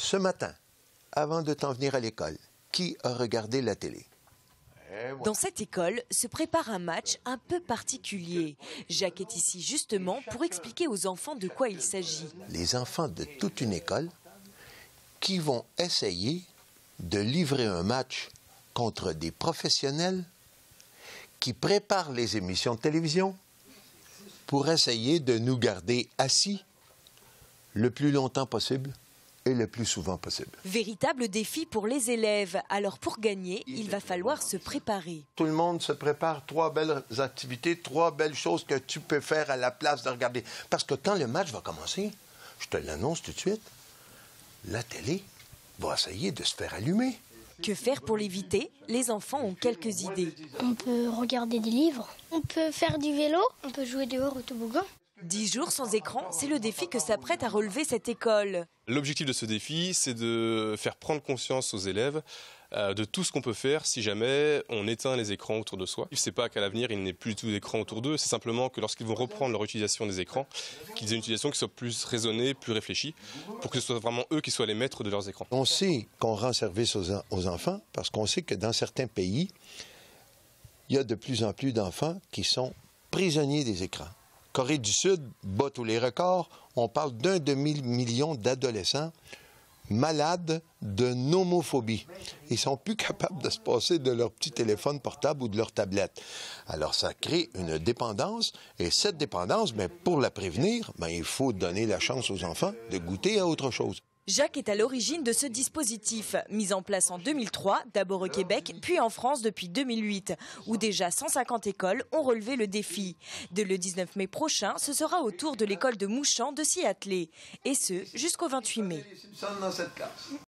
Ce matin, avant de t'en venir à l'école, qui a regardé la télé? Dans cette école se prépare un match un peu particulier. Jacques est ici justement pour expliquer aux enfants de quoi il s'agit. Les enfants de toute une école qui vont essayer de livrer un match contre des professionnels qui préparent les émissions de télévision pour essayer de nous garder assis le plus longtemps possible et le plus souvent possible. Véritable défi pour les élèves. Alors pour gagner, il va falloir se préparer. Tout le monde se prépare 3 belles activités, 3 belles choses que tu peux faire à la place de regarder. Parce que quand le match va commencer, je te l'annonce tout de suite, la télé va essayer de se faire allumer. Que faire pour l'éviter? Les enfants ont quelques idées. On peut regarder des livres, on peut faire du vélo, on peut jouer dehors au toboggan. 10 jours sans écran, c'est le défi que s'apprête à relever cette école. L'objectif de ce défi, c'est de faire prendre conscience aux élèves de tout ce qu'on peut faire si jamais on éteint les écrans autour de soi. Ce n'est pas qu'à l'avenir, il n'y ait plus du tout d'écran autour d'eux, c'est simplement que lorsqu'ils vont reprendre leur utilisation des écrans, qu'ils aient une utilisation qui soit plus raisonnée, plus réfléchie, pour que ce soit vraiment eux qui soient les maîtres de leurs écrans. On sait qu'on rend service aux enfants parce qu'on sait que dans certains pays, il y a de plus en plus d'enfants qui sont prisonniers des écrans. Corée du Sud bat tous les records. On parle d'1 demi-million d'adolescents malades de nomophobie. Ils ne sont plus capables de se passer de leur petit téléphone portable ou de leur tablette. Alors, ça crée une dépendance. Et cette dépendance, pour la prévenir, il faut donner la chance aux enfants de goûter à autre chose. Jacques est à l'origine de ce dispositif, mis en place en 2003, d'abord au Québec, puis en France depuis 2008, où déjà 150 écoles ont relevé le défi. Dès le 19 mai prochain, ce sera au tour de l'école de Mouchamp de s'y atteler, et ce, jusqu'au 28 mai.